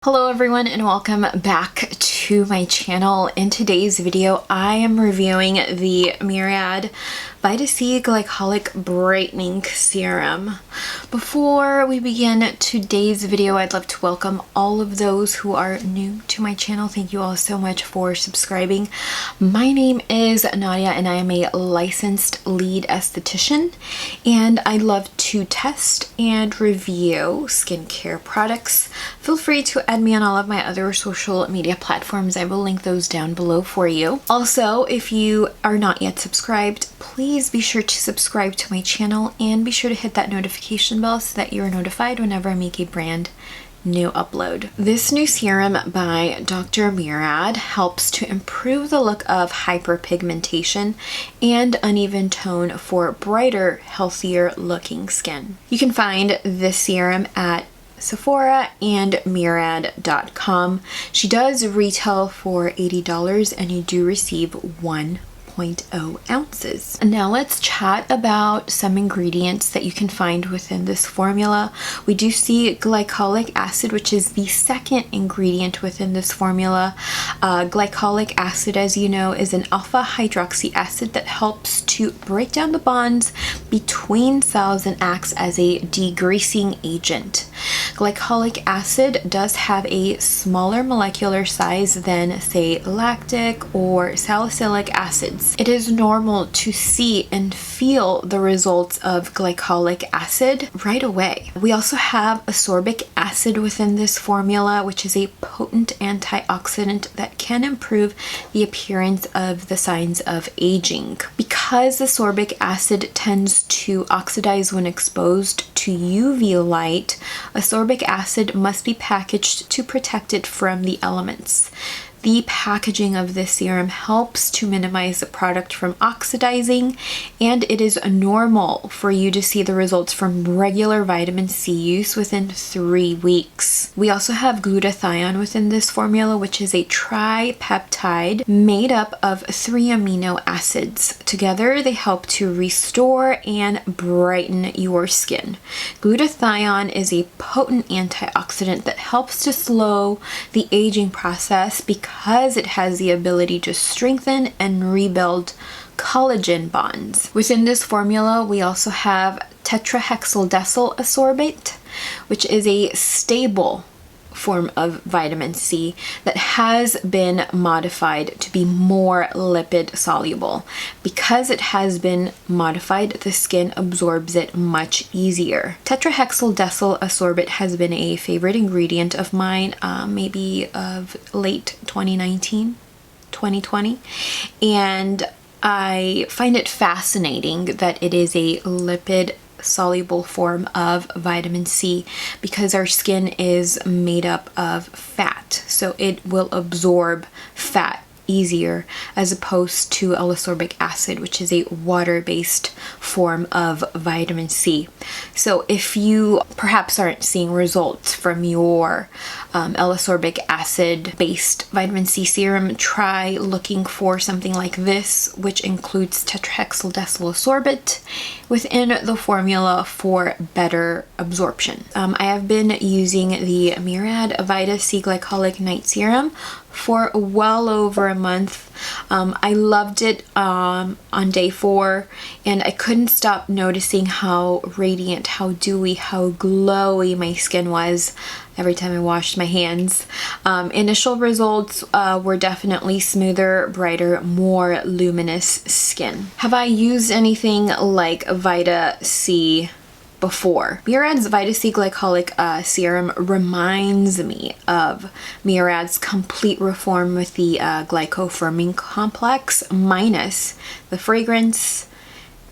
Hello everyone and welcome back to my channel. In today's video, I am reviewing the Murad VITA-C Glycolic Brightening Serum. Before we begin today's video, I'd love to welcome all of those who are new to my channel. Thank you all so much for subscribing. My name is Nadia and I am a licensed lead esthetician, and I love to test and review skincare products. Feel free to add me on all of my other social media platforms. I will link those down below for you. Also, if you are not yet subscribed, please be sure to subscribe to my channel and be sure to hit that notification bell so that you are notified whenever I make a brand new upload. This new serum by Dr. Murad helps to improve the look of hyperpigmentation and uneven tone for brighter, healthier looking skin. You can find this serum at Sephora and Murad.com. She does retail for $80 and you do receive 1.0 ounces. Now let's chat about some ingredients that you can find within this formula. We do see glycolic acid, which is the second ingredient within this formula. Glycolic acid, as you know, is an alpha hydroxy acid that helps to break down the bonds between cells and acts as a degreasing agent. Glycolic acid does have a smaller molecular size than, say, lactic or salicylic acids. It is normal to see and feel the results of glycolic acid right away. We also have ascorbic acid within this formula, which is a potent antioxidant that can improve the appearance of the signs of aging. Because ascorbic acid tends to oxidize when exposed to UV light, ascorbic acid must be packaged to protect it from the elements. The packaging of this serum helps to minimize the product from oxidizing, and it is normal for you to see the results from regular vitamin C use within 3 weeks. We also have glutathione within this formula, which is a tripeptide made up of 3 amino acids. Together, they help to restore and brighten your skin. Glutathione is a potent antioxidant that helps to slow the aging process because it has the ability to strengthen and rebuild collagen bonds. Within this formula, we also have tetrahexyldecyl ascorbate, which is a stable form of vitamin C that has been modified to be more lipid soluble. Because it has been modified, the skin absorbs it much easier. Tetrahexyldecyl ascorbate has been a favorite ingredient of mine, maybe of late 2019, 2020, and I find it fascinating that it is a lipid soluble form of vitamin C because our skin is made up of fat, so it will absorb fat easier as opposed to L-ascorbic acid, which is a water-based form of vitamin C. So if you perhaps aren't seeing results from your L-ascorbic acid based vitamin C serum, try looking for something like this, which includes tetrahexyldecyl ascorbate within the formula for better absorption. I have been using the Murad VITA-C Glycolic Night Serum for well over a month. I loved it on day 4, and I couldn't stop noticing how radiant, how dewy, how glowy my skin was every time I washed my hands. Initial results were definitely smoother, brighter, more luminous skin. Have I used anything like VITA-C before? Murad's VITA-C Glycolic Serum reminds me of Murad's Complete Reform with the glycofirming complex minus the fragrance,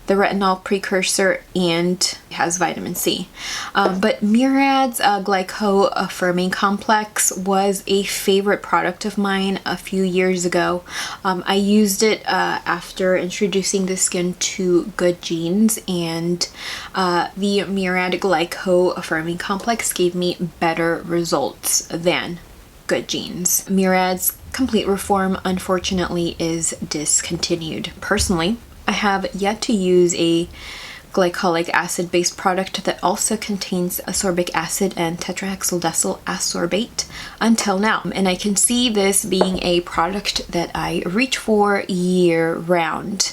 the retinol precursor, and has vitamin C. But Murad's glycofirming complex was a favorite product of mine a few years ago. I used it after introducing the skin to Good Genes, and the Murad glycofirming complex gave me better results than Good Genes. Murad's Complete Reform, unfortunately, is discontinued. Personally, I have yet to use a glycolic acid based product that also contains ascorbic acid and tetrahexyldecyl ascorbate until now. And I can see this being a product that I reach for year round.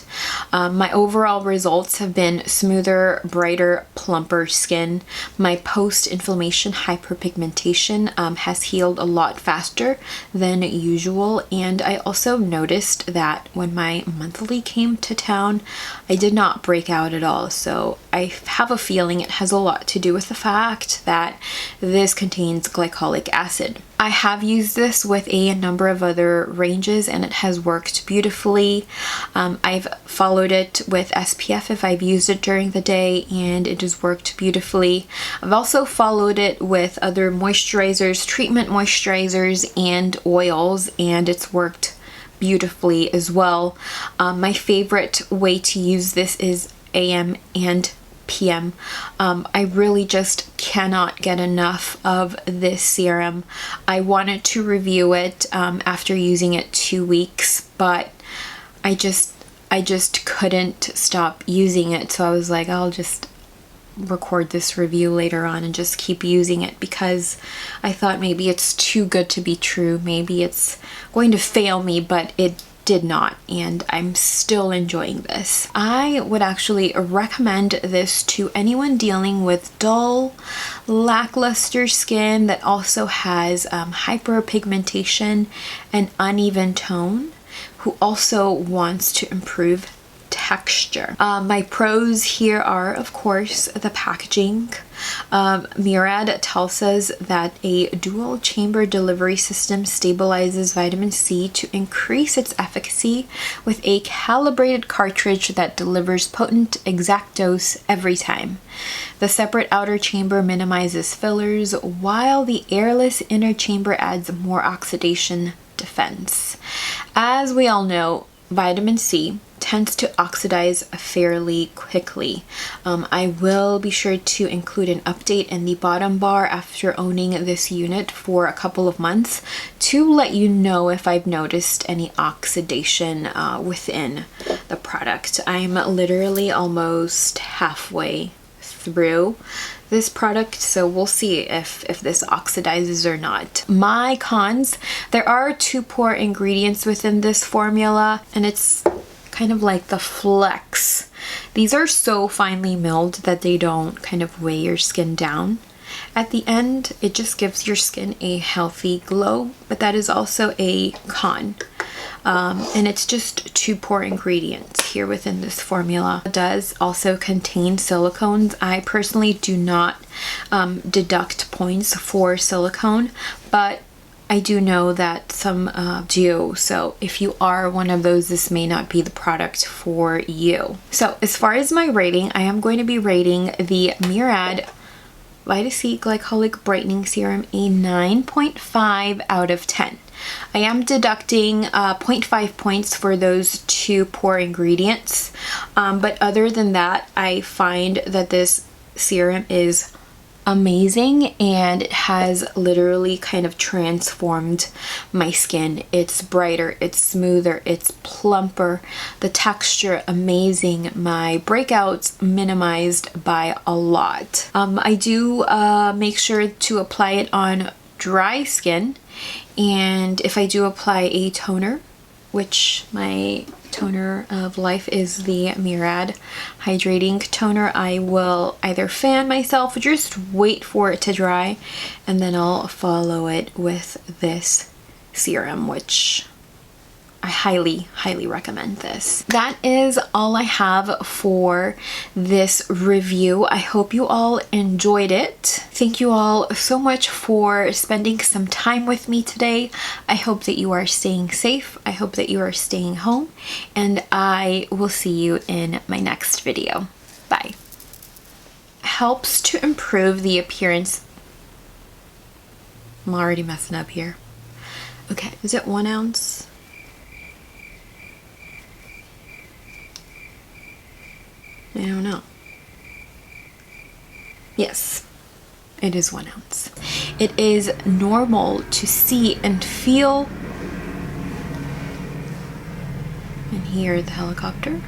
My overall results have been smoother, brighter, plumper skin. My post-inflammation hyperpigmentation has healed a lot faster than usual, and I also noticed that when my monthly came to town, I did not break out at all. So I have a feeling it has a lot to do with the fact that this contains glycolic acid. I have used this with a number of other ranges and it has worked beautifully. I've followed it with SPF if I've used it during the day, and it has worked beautifully. I've also followed it with other moisturizers, treatment moisturizers, and oils, and it's worked beautifully as well. My favorite way to use this is AM and PM. I really just cannot get enough of this serum. I wanted to review it after using it 2 weeks, but I just couldn't stop using it. So I was like, I'll just record this review later on and just keep using it, because I thought maybe it's too good to be true. Maybe it's going to fail me, but it did not, and I'm still enjoying this. I would actually recommend this to anyone dealing with dull, lackluster skin that also has hyperpigmentation and uneven tone, who also wants to improve texture. My pros here are, of course, the packaging. Murad tells us that a dual chamber delivery system stabilizes vitamin C to increase its efficacy with a calibrated cartridge that delivers potent, exact dose every time. The separate outer chamber minimizes fillers, while the airless inner chamber adds more oxidation defense. As we all know, vitamin C tends to oxidize fairly quickly. I will be sure to include an update in the bottom bar after owning this unit for a couple of months to let you know if I've noticed any oxidation within the product. I'm literally almost halfway through this product, so we'll see if this oxidizes or not. My cons: there are 2 poor ingredients within this formula, and it's kind of like the flex. These are so finely milled that they don't kind of weigh your skin down. At the end, it just gives your skin a healthy glow, but that is also a con. And it's just 2 poor ingredients here within this formula. It does also contain silicones. I personally do not deduct points for silicone, but I do know that some do, so if you are one of those, this may not be the product for you. So as far as my rating, I am going to be rating the Murad VITA-C Glycolic Brightening Serum a 9.5 out of 10. I am deducting 0.5 points for those 2 poor ingredients, but other than that, I find that this serum is amazing, and it has literally kind of transformed my skin. It's brighter, it's smoother, it's plumper, the texture amazing, my breakouts minimized by a lot. I do make sure to apply it on dry skin, and if I do apply a toner, which my toner of life is the Murad hydrating toner, I will either fan myself or just wait for it to dry, and then I'll follow it with this serum, which I highly recommend this. That is all I have for this review. I hope you all enjoyed it. Thank you all so much for spending some time with me today. I hope that you are staying safe. I hope that you are staying home, and I will see you in my next video. Bye. Helps to improve the appearance. I'm already messing up here. Okay, is it 1 ounce? I don't know. Yes, it is 1 ounce. It is normal to see and feel and hear the helicopter.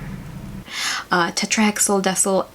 tetrahexyl decyl